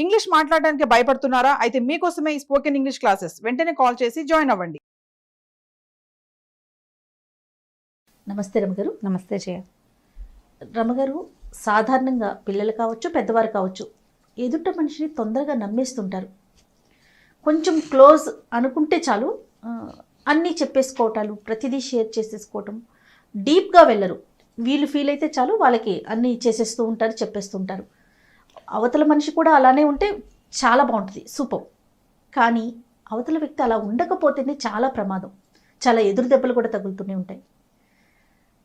English మాట్లాడడానికి భయపడుతున్నారా? అయితే మీకోసమే ఈ స్పోకెన్ ఇంగ్లీష్ క్లాసెస్. వెంటనే కాల్ చేసి జాయిన్ అవ్వండి. నమస్తే రమగారు. నమస్తే జయ. రమగారు, సాధారణంగా పిల్లలు కావచ్చు, పెద్దవారు కావచ్చు, ఎదుట మనిషిని తొందరగా నమ్మేస్తుంటారు. కొంచెం క్లోజ్ అనుకుంటే చాలు, అన్నీ చెప్పేసుకోవటాలు, ప్రతిదీ షేర్ చేసేసుకోవటం, డీప్గా వెళ్ళరు. వీళ్ళు ఫీల్ అయితే చాలు, వాళ్ళకి అన్నీ చేసేస్తూ ఉంటారు, చెప్పేస్తూ ఉంటారు. అవతల మనిషి కూడా అలానే ఉంటే చాలా బాగుంటుంది, సూపర్. కానీ అవతల వ్యక్తి అలా ఉండకపోతేనే చాలా ప్రమాదం, చాలా ఎదురు దెబ్బలు కూడా తగులుతూనే ఉంటాయి.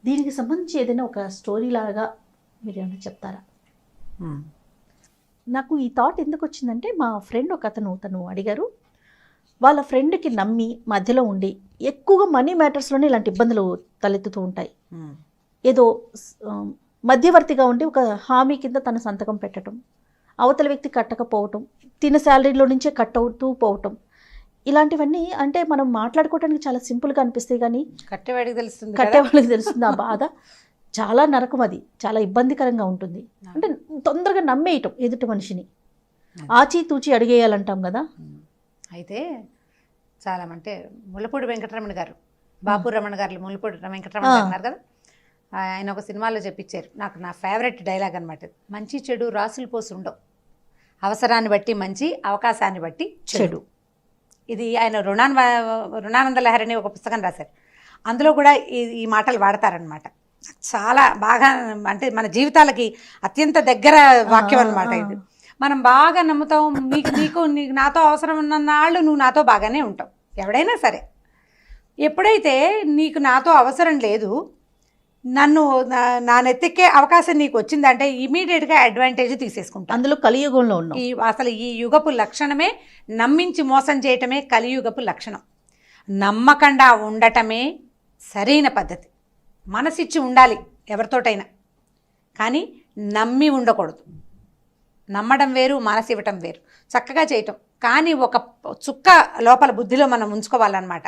దీనికి సంబంధించి ఏదైనా ఒక స్టోరీ లాగా మీరు ఏమైనా చెప్తారా? నాకు ఈ థాట్ ఎందుకు వచ్చిందంటే, మా ఫ్రెండ్ ఒక తను అడిగారు. వాళ్ళ ఫ్రెండ్కి నమ్మి మధ్యలో ఉండి ఎక్కువగా మనీ మ్యాటర్స్లోనే ఇలాంటి ఇబ్బందులు తలెత్తుతూ ఉంటాయి. ఏదో మధ్యవర్తిగా ఉండి ఒక హామీ కింద తన సంతకం పెట్టడం, అవతల వ్యక్తి కట్టకపోవటం, తిన శాలరీలో నుంచే కట్ అవుతూ పోవటం, ఇలాంటివన్నీ అంటే మనం మాట్లాడుకోవడానికి చాలా సింపుల్గా అనిపిస్తాయి, కానీ కట్టేవాడికి తెలుస్తుంది, కట్టేవాళ్ళకి తెలుస్తుంది ఆ బాధ. చాలా నరకం, అది చాలా ఇబ్బందికరంగా ఉంటుంది. అంటే తొందరగా నమ్మేయటం ఎదుటి మనిషిని, ఆచితూచి అడిగేయాలంటాం కదా. అయితే చాలా అంటే ముళ్ళపూడి వెంకటరమణ గారు, బాపు రమణ గారు, ముళ్ళపూడి వెంకటరమణ గారు అన్నారు కదా, ఆయన ఒక సినిమాలో చెప్పించారు. నాకు నా ఫేవరెట్ డైలాగ్ అనమాట. మంచి చెడు రాసులు పోసి ఉండవు, అవసరాన్ని బట్టి మంచి, అవకాశాన్ని బట్టి చెడు. ఇది ఆయన రుణానంద లహరి అనే ఒక పుస్తకం రాశారు. అందులో కూడా ఈ మాటలు వాడతారనమాట. చాలా బాగా, అంటే మన జీవితాలకి అత్యంత దగ్గర వాక్యం అనమాట ఇది. మనం బాగా నమ్ముతాం, నీకు నాతో అవసరం ఉన్నన్నాళ్ళు నువ్వు నాతో బాగానే ఉంటావు, ఎవడైనా సరే. ఎప్పుడైతే నీకు నాతో అవసరం లేదు, నన్ను నా నెత్తికే అవకాశం నీకు వచ్చిందంటే ఇమీడియట్గా అడ్వాంటేజ్ తీసేసుకుంటాను. అందులో కలియుగంలో ఉన్నాం. అసలు ఈ యుగపు లక్షణమే నమ్మించి మోసం చేయటమే కలియుగపు లక్షణం. నమ్మకుండా ఉండటమే సరైన పద్ధతి. మనసిచ్చి ఉండాలి ఎవరితోటైనా, కానీ నమ్మి ఉండకూడదు. నమ్మడం వేరు, మనసు ఇవ్వటం వేరు. చక్కగా చేయటం, కానీ ఒక చుక్క లోపల బుద్ధిలో మనం ఉంచుకోవాలన్నమాట.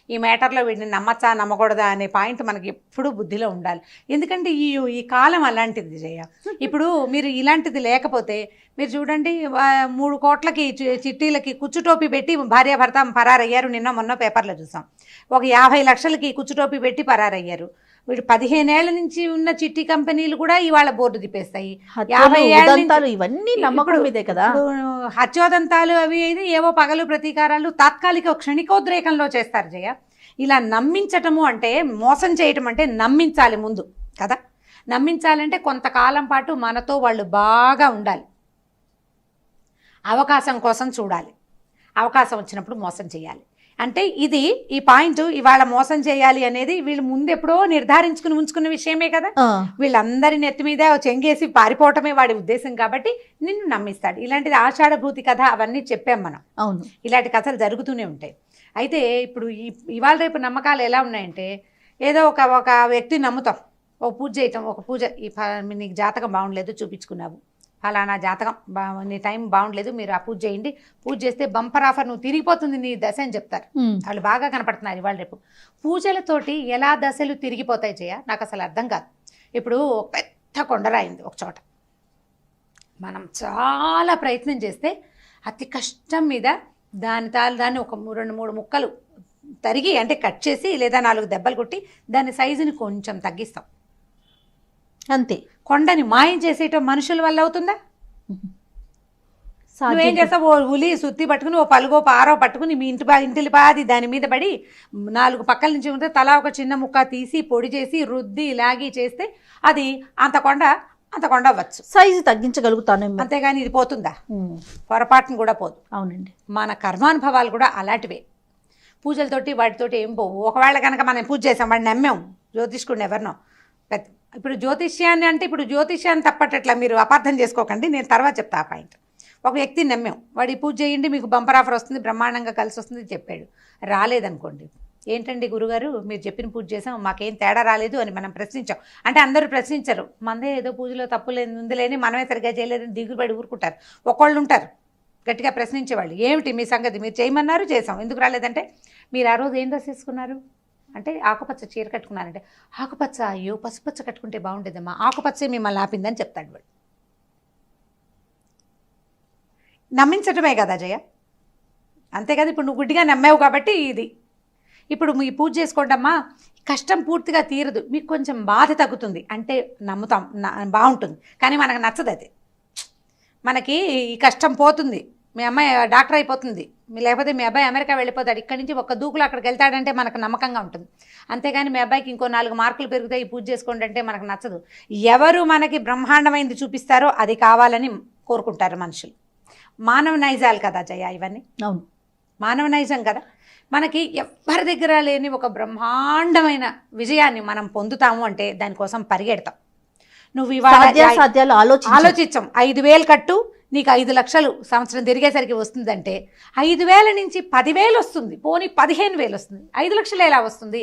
ఈ మ్యాటర్లో వీటిని నమ్మచ్చా నమ్మకూడదా అనే పాయింట్ మనకి ఎప్పుడూ బుద్ధిలో ఉండాలి. ఎందుకంటే ఈ కాలం అలాంటిది జయ. ఇప్పుడు మీరు ఇలాంటిది లేకపోతే మీరు చూడండి, 3 కోట్లకి చిట్టీలకి కుచ్చుటోపి పెట్టి భార్యాభర్త పరారయ్యారు. నిన్న మొన్న పేపర్లో చూసాం. ఒక 50 లక్షలకి కుచ్చుటోపి పెట్టి పరారయ్యారు. వీడు 15 ఏళ్ల నుంచి ఉన్న చిట్టి కంపెనీలు కూడా ఇవాళ బోర్డు తిప్పేస్తాయి. 50 ఏళ్ళు ఇవన్నీ నమ్మకం మీదే కదా. హత్యోదంతాలు అవి అయితే ఏవో పగలు ప్రతీకారాలు తాత్కాలిక క్షణికోద్రేకంలో చేస్తారు జయ. ఇలా నమ్మించటము అంటే, మోసం చేయటం అంటే నమ్మించాలి ముందు కదా. నమ్మించాలంటే కొంతకాలం పాటు మనతో వాళ్ళు బాగా ఉండాలి, అవకాశం కోసం చూడాలి, అవకాశం వచ్చినప్పుడు మోసం చేయాలి. అంటే ఇది ఈ పాయింట్ ఇవాళ మోసం చేయాలి అనేది వీళ్ళు ముందెప్పుడో నిర్ధారించుకుని ఉంచుకున్న విషయమే కదా. వీళ్ళందరి నెత్తి మీద చెంగేసి పారిపోవటమే వాడి ఉద్దేశం, కాబట్టి నిన్ను నమ్మిస్తాడు. ఇలాంటిది ఆషాఢభూతి కథ అవన్నీ చెప్పాం మనం. అవును, ఇలాంటి కథలు జరుగుతూనే ఉంటాయి. అయితే ఇప్పుడు ఇవాళ రేపు నమ్మకాలు ఎలా ఉన్నాయంటే, ఏదో ఒక వ్యక్తి నమ్ముతాం, ఒక పూజ చేయటం, ఒక పూజ, నీకు జాతకం బాగుండలేదు చూపించుకున్నావు, ఫలానా జాతకం నీ టైం బాగుండలేదు, మీరు ఆ పూజ చేయండి, పూజ చేస్తే బంపర్ ఆఫర్, నువ్వు తిరిగిపోతుంది నీ దశ అని చెప్తారు. వాళ్ళు బాగా కనపడుతున్నారు ఇవాళ రేపు. పూజలతోటి ఎలా దశలు తిరిగిపోతాయి చేయ నాకు అసలు అర్థం కాదు. ఇప్పుడు ఒక పెద్ద కొండరాయింది ఒక చోట, మనం చాలా ప్రయత్నం చేస్తే అతి కష్టం మీద దాన్ని ఒక 2-3 ముక్కలు తరిగి, అంటే కట్ చేసి లేదా 4 దెబ్బలు కొట్టి దాని సైజుని కొంచెం తగ్గిస్తాం అంతే. కొండని మాయం చేసేయటం మనుషుల వల్ల అవుతుందా? నువ్వేం చేస్తావు, ఓ ఉలి సుత్తి పట్టుకుని, ఓ పలుగో పారో పట్టుకుని మీ ఇంటిలి పాది దాని మీద పడి 4 పక్కల నుంచి ఉంటే తలా ఒక చిన్న ముక్క తీసి పొడి చేసి రుద్ది లాగి చేస్తే అది అంత కొండ అవ్వచ్చు. సైజు తగ్గించగలుగుతాను, అంతేగాని ఇది పోతుందా? పొరపాటును కూడా పోదు. అవునండి, మన కర్మానుభవాలు కూడా అలాంటివే. పూజలతోటి వాటితోటి ఏం పోవు. ఒకవేళ కనుక మనం పూజ చేసాం, వాడిని నమ్మాం, జ్యోతిష్కుడిని ఎవరినో ఇప్పుడు జ్యోతిష్యాన్ని అంటే, ఇప్పుడు జ్యోతిష్యాన్ని తప్పటట్లా మీరు అపార్థం చేసుకోకండి, నేను తర్వాత చెప్తా ఆ పాయింట్. ఒక వ్యక్తిని నమ్మాం, వాడి పూజ చేయండి మీకు బంపర్ ఆఫర్ వస్తుంది, బ్రహ్మాండంగా కలిసి వస్తుంది చెప్పాడు. రాలేదనుకోండి, ఏంటండి గురుగారు మీరు చెప్పిన పూజ చేసాం, మాకేం తేడా రాలేదు అని మనం ప్రశ్నించాం అంటే అందరూ ప్రశ్నించరు. మందే ఏదో పూజలో తప్పు ఉందిలేని, మనమే సరిగ్గా చేయలేదని దిగుబడి ఊరుకుంటారు. ఒకళ్ళు ఉంటారు గట్టిగా ప్రశ్నించేవాళ్ళు, ఏమిటి మీ సంగతి, మీరు చేయమన్నారు చేసాం, ఎందుకు రాలేదంటే, మీరు ఆ రోజు ఏం డ్రెస్ వేసుకున్నారు అంటే ఆకుపచ్చ చీర కట్టుకున్నానంటే, ఆకుపచ్చ, అయ్యో పసుపచ్చ కట్టుకుంటే బాగుండేదమ్మా, ఆకుపచ్చే మిమ్మల్ని ఆపిందని చెప్తాడు వాడు. నమ్మించటమే కదా జయ, అంతే కదా. ఇప్పుడు నువ్వు గుడ్డిగా నమ్మావు కాబట్టి ఇది. ఇప్పుడు మీ పూజ చేసుకోండమ్మా, కష్టం పూర్తిగా తీరదు, మీకు కొంచెం బాధ తగ్గుతుంది అంటే నమ్ముతాం, బాగుంటుంది. కానీ మనకు నచ్చదు అది. మనకి ఈ కష్టం పోతుంది, మీ అమ్మాయి డాక్టర్ అయిపోతుంది, లేకపోతే మీ అబ్బాయి అమెరికా వెళ్ళిపోతాడు, ఇక్కడి నుంచి ఒక దూకులు అక్కడికి వెళ్తాడంటే మనకు నమ్మకంగా ఉంటుంది. అంతేగాని మీ అబ్బాయికి ఇంకో 4 మార్కులు పెరుగుతాయి, ఈ పూజ చేసుకోండి అంటే మనకు నచ్చదు. ఎవరు మనకి బ్రహ్మాండమైంది చూపిస్తారో అది కావాలని కోరుకుంటారు మనుషులు. మానవ నైజాలు కదా జయ ఇవన్నీ. అవును, మానవ నైజం కదా. మనకి ఎవరి దగ్గర లేని ఒక బ్రహ్మాండమైన విజయాన్ని మనం పొందుతాము అంటే దానికోసం పరిగెడతాం. నువ్వు సాధ్యాలు ఆలోచించాం. 5,000 కట్టు, నీకు 5 లక్షలు సంవత్సరం తిరిగేసరికి వస్తుందంటే 5,000 నుంచి 10,000 వస్తుంది, పోనీ 15,000 వస్తుంది, 5 లక్షలు ఎలా వస్తుంది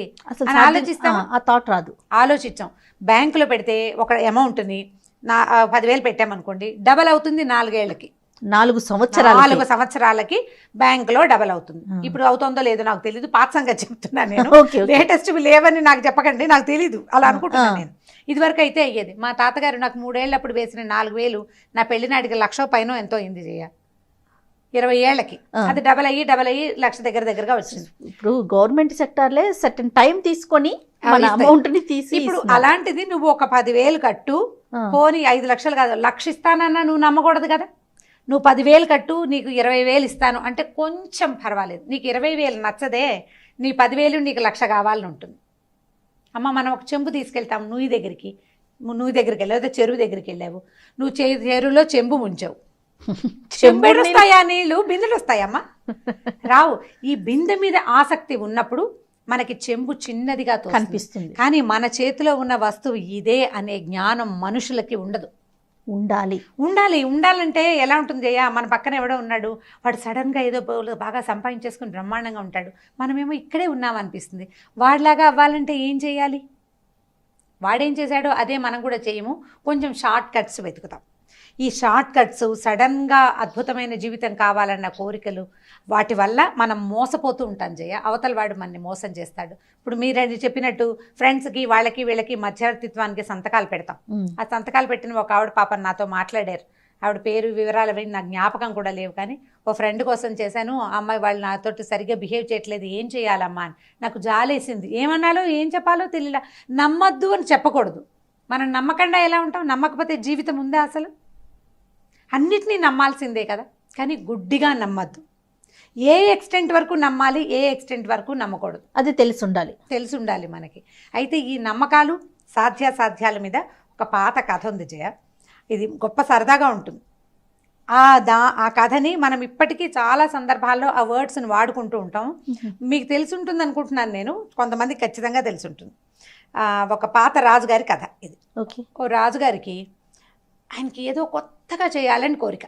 అని ఆలోచిస్తాం. ఆ థాట్ రాదు. ఆలోచించాం. బ్యాంకులో పెడితే ఒక అమౌంట్ని 10,000 పెట్టామనుకోండి, డబల్ అవుతుంది 4 ఏళ్ళకి, 4 సంవత్సరాలకి బ్యాంకులో డబల్ అవుతుంది. ఇప్పుడు అవుతుందో లేదో నాకు తెలీదు, పాత సంగతి చెప్తున్నాను నేను. లేటెస్ట్ లేవని నాకు చెప్పకండి, నాకు తెలీదు, అలా అనుకుంటున్నాను నేను. ఇదివరకు అయితే అయ్యేది. మా తాతగారు నాకు 3 ఏళ్ళప్పుడు వేసిన 4,000 నా పెళ్లినాటికి 1,00,000 పైన ఎంతో అయింది జయ, 20 ఏళ్ళకి. అది డబల్ అయ్యి 1,00,000 దగ్గరగా వచ్చింది. ఇప్పుడు గవర్నమెంట్ సెక్టార్లే సర్టెన్ టైం తీసుకొని అమౌంట్ ని తీసి, ఇప్పుడు అలాంటిది నువ్వు ఒక 10,000 కట్టు, పోనీ 5 లక్షలు కాదు 1,00,000 ఇస్తానన్నా నువ్వు నమ్మకూడదు కదా. నువ్వు 10,000 కట్టు, నీకు 20,000 ఇస్తాను అంటే కొంచెం పర్వాలేదు. నీకు 20,000 నచ్చదే, నీ 10,000 నీకు 1,00,000 కావాలని ఉంటుంది. అమ్మ మనం ఒక చెంబు తీసుకెళ్తాము నువ్వు దగ్గరికి వెళ్ళావు, లేదా చెరువు దగ్గరికి వెళ్ళావు, నువ్వు చెరువులో చెంబు ముంచావు, చెంబుడు వస్తాయా నీళ్ళు, బిందెలు వస్తాయమ్మా? రావు. ఈ బిందె మీద ఆసక్తి ఉన్నప్పుడు మనకి చెంబు చిన్నదిగా కనిపిస్తుంది, కానీ మన చేతిలో ఉన్న వస్తువు ఇదే అనే జ్ఞానం మనుషులకి ఉండదు. ఉండాలంటే ఎలా ఉంటుంది జయ? మన పక్కన ఎవడో ఉన్నాడు, వాడు సడన్గా ఏదో బాగా సంపాదించేసుకుని బ్రహ్మాండంగా ఉంటాడు, మనమేమో ఇక్కడే ఉన్నామనిపిస్తుంది. వాడిలాగా అవ్వాలంటే ఏం చేయాలి? వాడేం చేశాడో అదే మనం కూడా చేయము, కొంచెం షార్ట్ కట్స్ వెతుకుతాం. ఈ షార్ట్ కట్స్, సడన్గా అద్భుతమైన జీవితం కావాలన్న కోరికలు, వాటి వల్ల మనం మోసపోతూ ఉంటాం జయ. అవతల వాడు మనని మోసం చేస్తాడు. ఇప్పుడు మీరు చెప్పినట్టు ఫ్రెండ్స్కి వాళ్ళకి వీళ్ళకి మధ్యవర్తిత్వానికి సంతకాలు పెడతాం. ఆ సంతకాలు పెట్టిన ఒక ఆవిడ పాపం నాతో మాట్లాడారు. ఆవిడ పేరు వివరాలు అవి నాకు జ్ఞాపకం కూడా లేవు, కానీ ఓ ఫ్రెండ్ కోసం చేశాను, అమ్మాయి వాళ్ళు నాతో సరిగ్గా బిహేవ్ చేయట్లేదు, ఏం చేయాలమ్మా అని నాకు జాలేసింది. ఏమన్నాలో ఏం చెప్పాలో తెలియలా. నమ్మద్దు అని చెప్పకూడదు. మనం నమ్మకుండా ఎలా ఉంటాం? నమ్మకపోతే జీవితం ఉందా అసలు? అన్నిటినీ నమ్మాల్సిందే కదా, కానీ గుడ్డిగా నమ్మద్దు. ఏ ఎక్స్టెంట్ వరకు నమ్మాలి, ఏ ఎక్స్టెంట్ వరకు నమ్మకూడదు, అది తెలిసి ఉండాలి మనకి. అయితే ఈ నమ్మకాలు సాధ్యాసాధ్యాల మీద ఒక పాత కథ ఉంది జయ, ఇది గొప్ప సరదాగా ఉంటుంది. ఆ కథని మనం ఇప్పటికీ చాలా సందర్భాల్లో ఆ వర్డ్స్ని వాడుకుంటూ ఉంటాం. మీకు తెలిసి ఉంటుంది అనుకుంటున్నాను నేను, కొంతమందికి ఖచ్చితంగా తెలిసి ఉంటుంది. ఒక పాత రాజుగారి కథ ఇది. ఓ రాజుగారికి ఆయనకి ఏదో కొత్తగా చేయాలని కోరిక,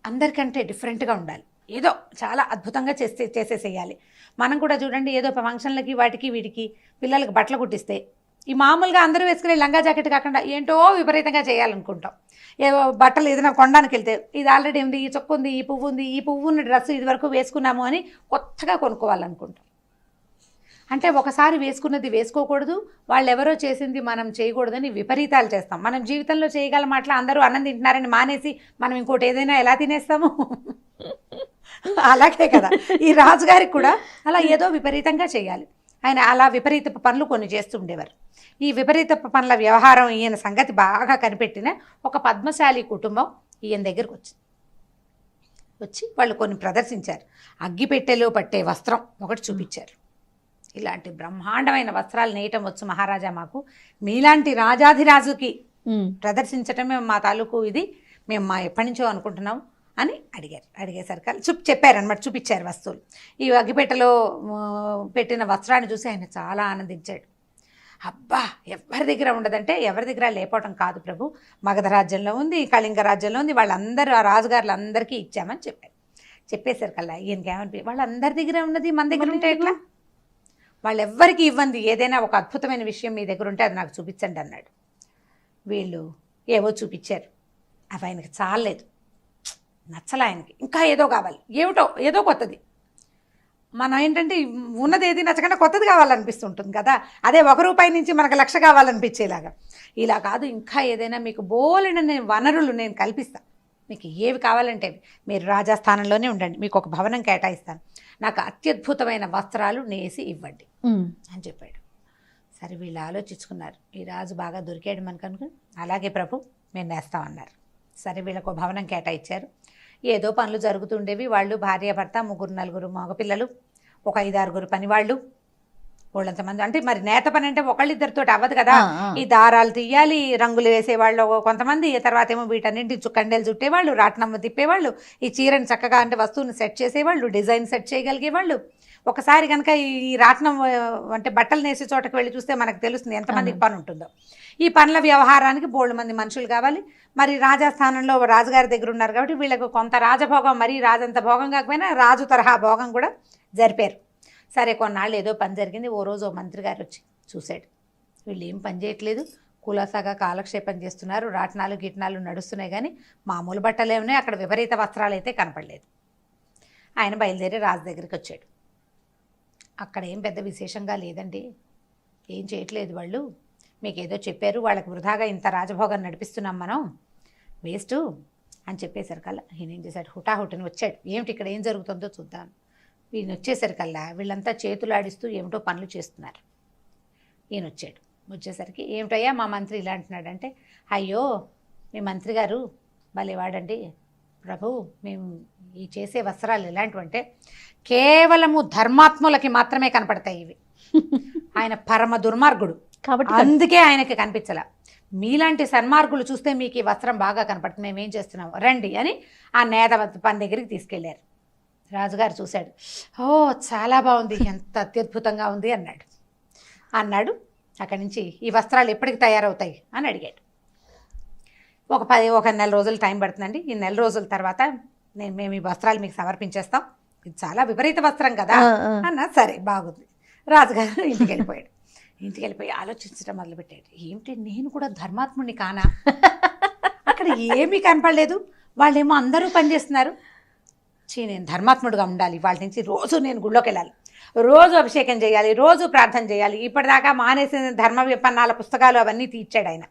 అందరికంటే డిఫరెంట్గా ఉండాలి, ఏదో చాలా అద్భుతంగా చేసేసేయాలి. మనం కూడా చూడండి, ఏదో ఫంక్షన్లకి వాటికి వీటికి పిల్లలకి బట్టలు కుట్టిస్తే ఈ మామూలుగా అందరూ వేసుకునే లంగా జాకెట్ కాకుండా ఏంటో విపరీతంగా చేయాలనుకుంటాం. ఏవో బట్టలు ఏదైనా కొనడానికి వెళ్తే ఇది ఆల్రెడీ ఉంది, ఈ చొక్కు ఉంది, ఈ పువ్వు ఉంది, ఈ పువ్వు ఉన్న డ్రెస్సు ఇది వరకు వేసుకున్నాము అని కొత్తగా కొనుక్కోవాలనుకుంటాం. అంటే ఒకసారి వేసుకున్నది వేసుకోకూడదు, వాళ్ళు ఎవరో చేసింది మనం చేయకూడదని విపరీతాలు చేస్తాం. మనం జీవితంలో చేయగల మాటలు అందరూ అన్నం తింటున్నారని మానేసి మనం ఇంకోటి ఏదైనా ఎలా తినేస్తాము? అలాగే కదా ఈ రాజుగారికి కూడా అలా ఏదో విపరీతంగా చేయాలి. ఆయన అలా విపరీత పనులు కొన్ని చేస్తూ ఉండేవారు. ఈ విపరీత పనుల వ్యవహారం ఈయన సంగతి బాగా కనిపెట్టిన ఒక పద్మశాలి కుటుంబం ఈయన దగ్గరకు వచ్చి వాళ్ళు కొన్ని ప్రదర్శించారు. అగ్గిపెట్టెలో పట్టే వస్త్రం ఒకటి చూపించారు. ఇలాంటి బ్రహ్మాండమైన వస్త్రాలు నేయటం వచ్చు మహారాజా మాకు, మీలాంటి రాజాధిరాజుకి ప్రదర్శించటమే మా తాలూకు ఇది, మేము మా ఎప్పటి నుంచో అనుకుంటున్నాం అని అడిగేసరికి చెప్పారనమాట, చూపించారు వస్తువులు. ఈ అగ్గిపెట్టెలో పెట్టిన వస్త్రాన్ని చూసి ఆయన చాలా ఆనందించాడు. అబ్బా, ఎవరి దగ్గర ఉండదంటే ఎవరి దగ్గర లేకపోవటం కాదు ప్రభు, మగధ రాజ్యంలో ఉంది, కళింగ రాజ్యంలో ఉంది, వాళ్ళందరూ ఆ రాజుగారులు అందరికీ ఇచ్చామని చెప్పారు. చెప్పేసరికల్లా ఈయనకి ఏమనిపి, వాళ్ళందరి దగ్గర ఉన్నది మన దగ్గర ఉంటే ఎట్లా? వాళ్ళెవ్వరికి ఇవ్వండి, ఏదైనా ఒక అద్భుతమైన విషయం మీ దగ్గర ఉంటే అది నాకు చూపించండి అన్నాడు. వీళ్ళు ఏవో చూపించారు, అవి ఆయనకి చాలలేదు, నచ్చలే ఆయనకి, ఇంకా ఏదో కావాలి, ఏదో కొత్తది. మనం ఏంటంటే ఉన్నది ఏది నచ్చకుండా కొత్తది కావాలనిపిస్తుంటుంది కదా, అదే ₹1 నుంచి మనకు 1,00,000 కావాలనిపించేలాగా. ఇలా కాదు, ఇంకా ఏదైనా మీకు బోలెడని వనరులు నేను కల్పిస్తాను, మీకు ఏవి కావాలంటే మీరు రాజస్థానంలోనే ఉండండి, మీకు ఒక భవనం కేటాయిస్తాను, నాకు అత్యద్భుతమైన వస్త్రాలు నేసి ఇవ్వండి అని చెప్పాడు. సరే వీళ్ళు ఆలోచించుకున్నారు, ఈ రాజు బాగా దొరికాడు మనకు అనుకుని, అలాగే ప్రభు మేము నేస్తామన్నారు. సరే వీళ్ళకు భవనం కేటాయించారు. ఏదో పనులు జరుగుతుండేవి. వాళ్ళు భార్య భర్త, 3-4 మగపిల్లలు, ఒక 5-6 పనివాళ్ళు, వాళ్ళంతమంది. అంటే మరి నేత పని అంటే ఒకళ్ళిద్దరితో అవ్వదు కదా, ఈ దారాలు తీయాలి, రంగులు వేసేవాళ్ళు కొంతమంది, తర్వాత ఏమో వీటన్నింటి కండెలు చుట్టేవాళ్ళు, రాట్నమ్మ తిప్పేవాళ్ళు, ఈ చీరని చక్కగా అంటే వస్తువుని సెట్ చేసేవాళ్ళు, డిజైన్ సెట్ చేయగలిగేవాళ్ళు. ఒకసారి కనుక ఈ రాట్నం అంటే బట్టలు నేసే చోటకి వెళ్ళి చూస్తే మనకు తెలుస్తుంది ఎంతమందికి పని ఉంటుందో. ఈ పనుల వ్యవహారానికి బోల్డ్ మంది మనుషులు కావాలి. మరి రాజస్థానంలో రాజుగారి దగ్గర ఉన్నారు కాబట్టి వీళ్ళకు కొంత రాజభోగం, మరీ రాజంత భోగం కాకపోయినా రాజు తరహా భోగం కూడా జరిపారు. సరే కొన్నాళ్ళు ఏదో పని జరిగింది. ఓ రోజు మంత్రి గారు వచ్చి చూశాడు, వీళ్ళు ఏం పని చేయట్లేదు, కులాసాగా కాలక్షేపం చేస్తున్నారు, రాట్నాలు గిట్నాలు నడుస్తున్నాయి, కానీ మామూలు బట్టలు ఏమున్నాయి, అక్కడ విపరీత వస్త్రాలు అయితే కనపడలేదు. ఆయన బయలుదేరి రాజు దగ్గరికి వచ్చాడు. అక్కడ ఏం పెద్ద విశేషంగా లేదండి, ఏం చేయట్లేదు వాళ్ళు, మీకు ఏదో చెప్పారు, వాళ్ళకి వృధాగా ఇంత రాజభోగం నడిపిస్తున్నాం మనం, వేస్టు అని చెప్పేసరికల్లా ఈయన ఏం చేశాడు, హుటాహుటిని వచ్చాడు. ఏమిటి ఇక్కడ ఏం జరుగుతుందో చూద్దాం. ఈయన వచ్చేసరికల్లా వీళ్ళంతా చేతులాడిస్తూ ఏమిటో పనులు చేస్తున్నారు. ఈయన వచ్చాడు. వచ్చేసరికి ఏమిటయ్యా మా మంత్రి ఇలా అంటున్నాడంటే, అయ్యో మీ మంత్రి గారు భలేవాడండి ప్రభు, మేము ఈ చేసే వస్త్రాలు ఎలాంటివంటే కేవలము ధర్మాత్ములకి మాత్రమే కనపడతాయి ఇవి. ఆయన పరమ దుర్మార్గుడు కాబట్టి అందుకే ఆయనకి కనిపించలా. మీలాంటి సన్మార్గులు చూస్తే మీకు ఈ వస్త్రం బాగా కనపడుతుంది, మేమేం చేస్తున్నాం రండి అని ఆ నేత పని దగ్గరికి తీసుకెళ్లారు. రాజుగారు చూశాడు, ఓ చాలా బాగుంది, ఎంత అత్యద్భుతంగా ఉంది అన్నాడు. అక్కడి నుంచి ఈ వస్త్రాలు ఎప్పటికి తయారవుతాయి అని అడిగాడు. ఒక నెల రోజులు టైం పడుతుందండి, ఈ నెల రోజుల తర్వాత మేము ఈ వస్త్రాలు మీకు సమర్పించేస్తాం, ఇది చాలా విపరీత వస్త్రం కదా అన్నా. సరే బాగుంది. రాజుగారు ఇంటికి వెళ్ళిపోయాడు. ఇంటికి వెళ్ళిపోయి ఆలోచించడం మొదలుపెట్టాడు, ఏమిటి నేను కూడా ధర్మాత్ముడిని కానా, అక్కడ ఏమీ కనపడలేదు, వాళ్ళేమో అందరూ పనిచేస్తున్నారు, నేను ధర్మాత్ముడుగా ఉండాలి, వాళ్ళ నుంచి రోజు నేను గుళ్ళోకి వెళ్ళాలి, రోజు అభిషేకం చేయాలి, రోజు ప్రార్థన చేయాలి. ఇప్పటిదాకా మానేసిన ధర్మ విపన్నాల పుస్తకాలు అవన్నీ తీర్చాడు ఆయన.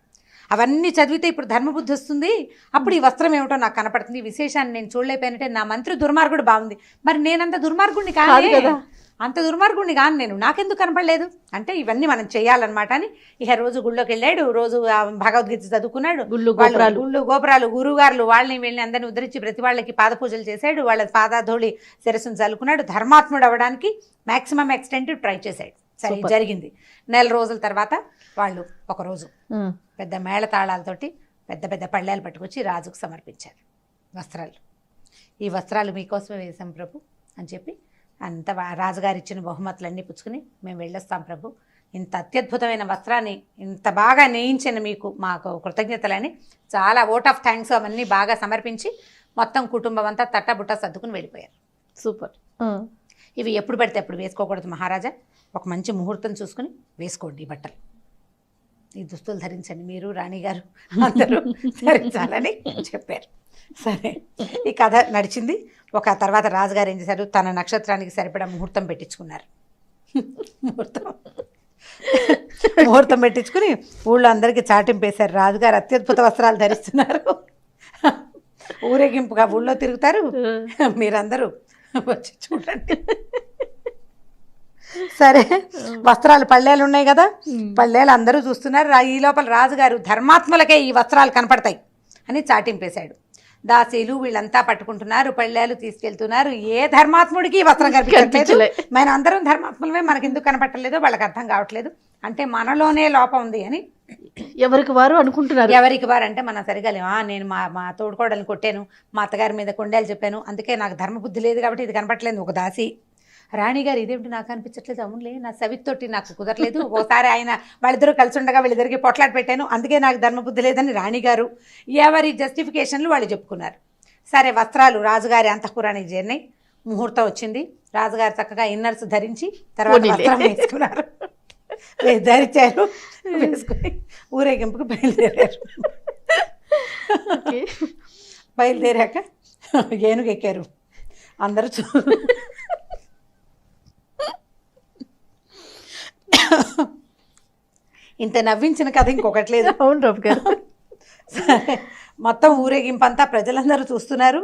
అవన్నీ చదివితే ఇప్పుడు ధర్మబుద్ధి వస్తుంది, అప్పుడు ఈ వస్త్రం ఏమిటో నాకు కనపడుతుంది. ఈ విశేషాన్ని నేను చూడలేకపోయినట్టే నా మంత్రి దుర్మార్గుడు బాగుంది, మరి నేనంత దుర్మార్గుడిని కాదు కదా, అంత దుర్మార్గుడిని కాను నేను, నాకెందుకు కనపడలేదు అంటే ఇవన్నీ మనం చేయాలన్నమాట అని ఇక రోజు గుళ్ళోకి వెళ్ళాడు. రోజు భగవద్గీత చదువుకున్నాడు. గుళ్ళు గోపురాలు గురువుగారులు వాళ్ళని వీళ్ళని అందరినీ ఉద్ధరించి ప్రతి వాళ్ళకి పాదపూజలు చేశాడు. వాళ్ళ పాదాధూళి శిరస్సును చల్లుకున్నాడు. ధర్మాత్ముడు అవ్వడానికి మ్యాక్సిమం ఎక్స్టెంట్ ట్రై చేశాడు. సరే జరిగింది. నెల రోజుల తర్వాత వాళ్ళు ఒకరోజు పెద్ద మేళతాళాలతోటి పెద్ద పెద్ద పళ్ళాలు పట్టుకొచ్చి రాజుకు సమర్పించారు వస్త్రాలు. ఈ వస్త్రాలు మీకోసమే వేశాం ప్రభు అని చెప్పి అంత రాజుగారు ఇచ్చిన బహుమతులన్నీ పుచ్చుకుని మేము వెళ్ళొస్తాం ప్రభు, ఇంత అత్యద్భుతమైన వస్త్రాన్ని ఇంత బాగా నేయించిన మీకు మాకు కృతజ్ఞతలని చాలా ఓట్ ఆఫ్ థ్యాంక్స్ అవన్నీ బాగా సమర్పించి మొత్తం కుటుంబం అంతా తట్టబుట్ట సర్దుకుని వెళ్ళిపోయారు. సూపర్. ఇవి ఎప్పుడు పడితే అప్పుడు వేసుకోకూడదు మహారాజా, ఒక మంచి ముహూర్తం చూసుకుని వేసుకోండి ఈ బట్టలు, ఈ దుస్తులు ధరించండి, మీరు రాణిగారు అందరూ ధరించాలని చెప్పారు. సరే ఈ కథ నడిచింది. ఒక తర్వాత రాజుగారు ఏం చేశారు, తన నక్షత్రానికి సరిపడా ముహూర్తం పెట్టించుకున్నారు. ముహూర్తం పెట్టించుకుని ఊళ్ళో అందరికీ చాటింపేశారు, రాజుగారు అత్యద్భుత వస్త్రాలు ధరిస్తున్నారు, ఊరేగింపుగా ఊళ్ళో తిరుగుతారు, మీరందరూ వచ్చి చూడండి. సరే వస్త్రాలు పళ్ళేలు ఉన్నాయి కదా, పళ్ళేలు అందరూ చూస్తున్నారు. ఈ లోపల రాజుగారు ధర్మాత్మలకే ఈ వస్త్రాలు కనపడతాయి అని చాటింపేశాడు. దాసీలు వీళ్ళంతా పట్టుకుంటున్నారు, పళ్ళేలు తీసుకెళ్తున్నారు. ఏ ధర్మాత్ముడికి ఈ వస్త్రం కనిపించట్లేదు, మన అందరం ధర్మాత్ములమే, మనకి ఎందుకు కనపట్టలేదో వాళ్ళకి అర్థం కావట్లేదు, అంటే మనలోనే లోపం ఉంది అని ఎవరికి వారు అనుకుంటున్నారు. ఎవరికి వారు అంటే మనం సరిగా నేను మా తోడుకోడని కొట్టాను, మా అత్తగారి మీద కొండేలు చెప్పాను, అందుకే నాకు ధర్మబుద్ధి లేదు కాబట్టి ఇది కనపట్లేదు. ఒక దాసి రాణిగారు ఇదేమిటి నాకు అనిపించట్లేదు, అవునులే నా సవిత్తోటి నాకు కుదరలేదు, ఒకసారి ఆయన వాళ్ళిద్దరూ కలిసి ఉండగా వీళ్ళిద్దరికి పొట్లాట పెట్టాను, అందుకే నాకు ధర్మబుద్ధి లేదని రాణిగారు ఎవరి జస్టిఫికేషన్లు వాళ్ళు చెప్పుకున్నారు. సరే వస్త్రాలు రాజుగారి అంతఃపురానికి చేరినాయి. ముహూర్తం వచ్చింది. రాజుగారు చక్కగా ఇన్నర్స్ ధరించి తర్వాత వస్త్రం వేసుకున్నారు, ధరించారు, వేసుకుని ఊరేగింపుకు బయలుదేరారు. బయలుదేరాక ఏనుగు ఎక్కారు అందరూ. ఇంత నవ్వించిన కథ ఇంకొకటి లేదు. అవును రాబు గారు. సరే మొత్తం ఊరేగింపంతా ప్రజలందరూ చూస్తున్నారు.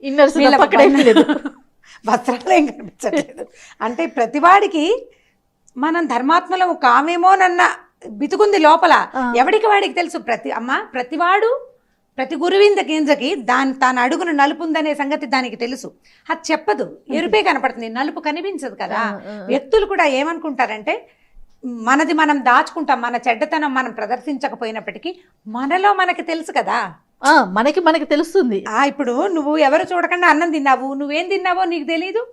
ఇన్నర్స్ వీళ్ళ అక్కడ ఏమీ లేదు. వస్త్రాలు ఏం కనిపించట్లేదు. అంటే ప్రతివాడికి మనం ధర్మాత్మలం కామేమోనన్న బితుకుంది లోపల. ఎవడికి వాడికి తెలుసు. ప్రతివాడు ప్రతి గురువింద గింజకి తాను అడుగును నలుపు ఉందనే సంగతి దానికి తెలుసు. అది చెప్పదు, ఎరుపే కనపడుతుంది, నలుపు కనిపించదు కదా. వ్యక్తులు కూడా ఏమనుకుంటారంటే మనది మనం దాచుకుంటాం, మన చెడ్డతనం మనం ప్రదర్శించకపోయినప్పటికీ మనలో మనకి తెలుసు కదా. మనకి తెలుస్తుంది. ఇప్పుడు నువ్వు ఎవరు చూడకుండా అన్నం తిన్నావు, నువ్వేం తిన్నావో నీకు తెలీదు,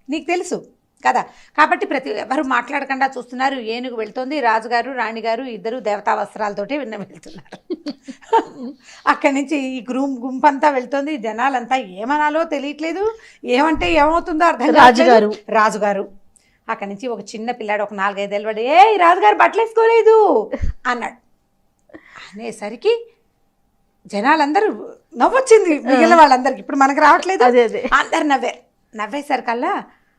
నీకు తెలుసు కదా. కాబట్టి ఎవరు మాట్లాడకుండా చూస్తున్నారు. ఏనుగు వెళ్తుంది, రాజుగారు రాణిగారు ఇద్దరు దేవతా వస్త్రాలతోటి వెళ్తున్నారు. అక్కడి నుంచి ఈ గుంపంతా వెళ్తుంది. జనాలంతా ఏమనాలో తెలియట్లేదు, ఏమంటే ఏమవుతుందో అర్థం కాదు. రాజుగారు అక్కడి నుంచి ఒక చిన్న పిల్లాడు, ఒక 4-5 ఏళ్ళ వాడు, రాజుగారు బట్టలు వేసుకోలేదు అన్నాడు. అనేసరికి జనాలందరూ నవ్వొచ్చింది, మిగిలిన వాళ్ళందరికి. ఇప్పుడు మనకు రావట్లేదు, అందరు నవ్వేసరికల్లా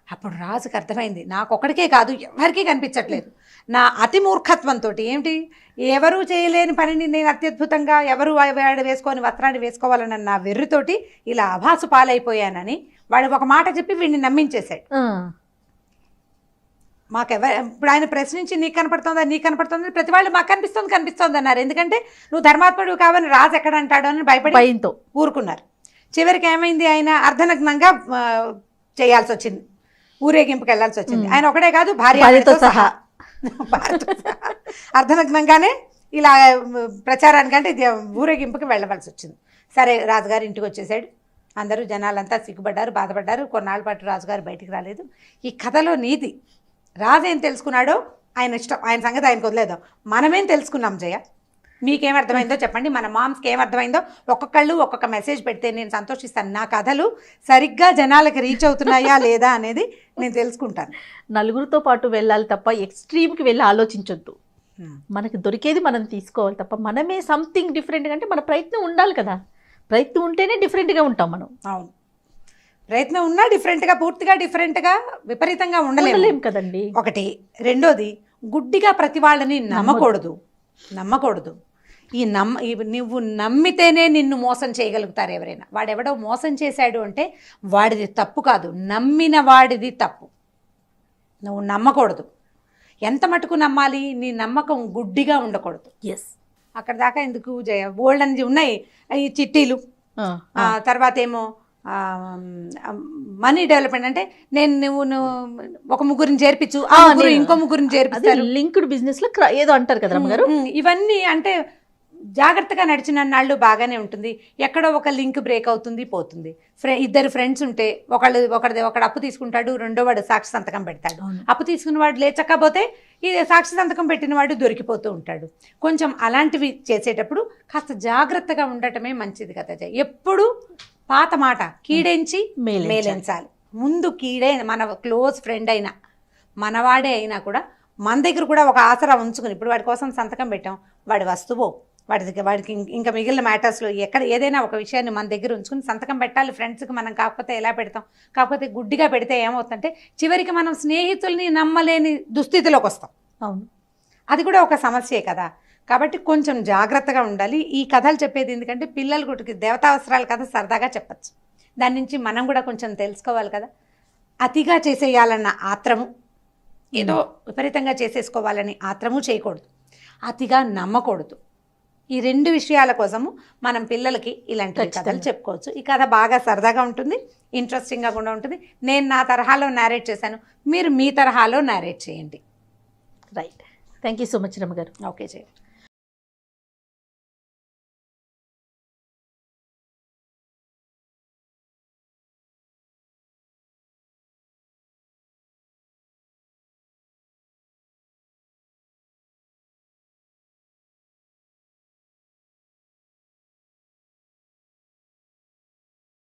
అప్పుడు రాజుకి అర్థమైంది, నాకొక్కడికే కాదు ఎవరికీ కనిపించట్లేదు. నా అతి మూర్ఖత్వంతో, ఏమిటి ఎవరు చేయలేని పనిని నేను అత్యద్భుతంగా ఎవరు వేసుకొని వస్త్రాన్ని వేసుకోవాలన్న నా వెర్రితోటి ఇలా అభాసు పాలైపోయానని వాడు ఒక మాట చెప్పి వీడిని నమ్మించేశాడు. ఇప్పుడు ఆయన ప్రశ్నించి నీకు కనపడుతుందా ప్రతి వాళ్ళు మాకు కనిపిస్తుంది అన్నారు. ఎందుకంటే నువ్వు ధర్మాత్ముడు కావని రాజు ఎక్కడ అంటాడు అని భయపడి ఊరుకున్నారు. చివరికి ఏమైంది, ఆయన అర్ధనగ్నంగా చేయాల్సి వచ్చింది, ఊరేగింపుకి వెళ్లాల్సి వచ్చింది. ఆయన ఒకటే కాదు, భార్యతో సహా అర్ధనగ్నంగానే ఇలా ప్రచారానికి అంటే ఊరేగింపుకి వెళ్ళవలసి వచ్చింది. సరే రాజుగారు ఇంటికి వచ్చేసాడు. అందరూ జనాలంతా సిగ్గుపడ్డారు, బాధపడ్డారు. కొన్నాళ్ళ పాటు రాజుగారు బయటికి రాలేదు. ఈ కథలో నీతి, రాజు ఏం తెలుసుకున్నాడో ఆయన ఇష్టం, ఆయన సంగతి ఆయనకు వదిలేదాం. మనమేం తెలుసుకున్నాం జయ, మీకేమర్థమైందో చెప్పండి, మన మామ్స్కి ఏమర్థమైందో ఒక్కొక్కళ్ళు ఒక్కొక్క మెసేజ్ పెడితే నేను సంతోషిస్తాను. నా కథలు సరిగ్గా జనాలకి రీచ్ అవుతున్నాయా లేదా అనేది నేను తెలుసుకుంటాను. నలుగురితో పాటు వెళ్ళాలి తప్ప ఎక్స్ట్రీమ్కి వెళ్ళి ఆలోచించొద్దు. మనకి దొరికేది మనం తీసుకోవాలి తప్ప మనమే సంథింగ్ డిఫరెంట్గా, అంటే మన ప్రయత్నం ఉండాలి కదా. ప్రయత్నం ఉంటేనే డిఫరెంట్గా ఉంటాం మనం. అవును, ప్రయత్నం ఉన్నా డిఫరెంట్గా, పూర్తిగా డిఫరెంట్గా విపరీతంగా ఉండలేం కదండి. ఒకటి. రెండోది, గుడ్డిగా ప్రతి వాళ్ళని నమ్మకూడదు. నువ్వు నమ్మితేనే నిన్ను మోసం చేయగలుగుతారు ఎవరైనా. వాడెవడో మోసం చేశాడు అంటే వాడిది తప్పు కాదు, నమ్మిన వాడిది తప్పు. నువ్వు నమ్మకూడదు. ఎంత మటుకు నమ్మాలి, నీ నమ్మకం గుడ్డిగా ఉండకూడదు. అక్కడ దాకా ఎందుకు జయ, బోల్డ్ అనేది ఉన్నాయి ఈ చిట్టీలు. తర్వాత ఏమో మనీ డెవలప్మెంట్ అంటే నువ్వు ఒక ముగ్గురిని చేర్పించు, ఇంకో ముగ్గురిని చేర్పిస్తారు, లింక్డ్ బిజినెస్ లో ఏదో అంటారు కదా రమ్మగారు. ఇవన్నీ అంటే జాగ్రత్తగా నడిచిన నాళ్ళు బాగానే ఉంటుంది. ఎక్కడో ఒక లింక్ బ్రేక్ అవుతుంది, పోతుంది. ఇద్దరు ఫ్రెండ్స్ ఉంటే ఒకడు అప్పు తీసుకుంటాడు, రెండో వాడు సాక్షి సంతకం పెడతాడు. అప్పు తీసుకున్న వాడు లేచకపోతే ఈ సాక్షి సంతకం పెట్టిన వాడు దొరికిపోతూ ఉంటాడు. కొంచెం అలాంటివి చేసేటప్పుడు కాస్త జాగ్రత్తగా ఉండటమే మంచిది కదా. ఎప్పుడు పాత మాట, కీడెంచి మేలెంచాలి. ముందు కీడే మన క్లోజ్ ఫ్రెండ్ అయినా మనవాడే అయినా కూడా మన దగ్గర కూడా ఒక ఆసరా ఉంచుకుని, ఇప్పుడు వాడి కోసం సంతకం పెట్టాం, వాడి వస్తువు వాడికి ఇంకా మిగిలిన మ్యాటర్స్లో ఏదైనా ఒక విషయాన్ని మన దగ్గర ఉంచుకుని సంతకం పెట్టాలి. ఫ్రెండ్స్కి మనం కాకపోతే ఎలా పెడతాం, కాకపోతే గుడ్డిగా పెడితే ఏమవుతుందంటే చివరికి మనం స్నేహితుల్ని నమ్మలేని దుస్థితిలోకి వస్తాం. అవును, అది కూడా ఒక సమస్యే కదా. కాబట్టి కొంచెం జాగ్రత్తగా ఉండాలి. ఈ కథలు చెప్పేది ఎందుకంటే పిల్లలు గుడికి దేవతావసరాల కథ సరదాగా చెప్పచ్చు, దాని నుంచి మనం కూడా కొంచెం తెలుసుకోవాలి కదా. అతిగా చేసేయాలన్న ఆత్రము, ఏదో విపరీతంగా చేసేసుకోవాలని ఆత్రము చేయకూడదు, అతిగా నమ్మకూడదు. ఈ 2 విషయాల కోసము మనం పిల్లలకి ఇలాంటి కథలు చెప్పుకోవచ్చు. ఈ కథ బాగా సరదాగా ఉంటుంది, ఇంట్రెస్టింగ్గా కూడా ఉంటుంది. నేను నా తరహాలో నేరేట్ చేశాను, మీరు మీ తరహాలో నేరేట్ చేయండి. Right. Thank you so much రమ్మ గారు. ఓకే చేయండి.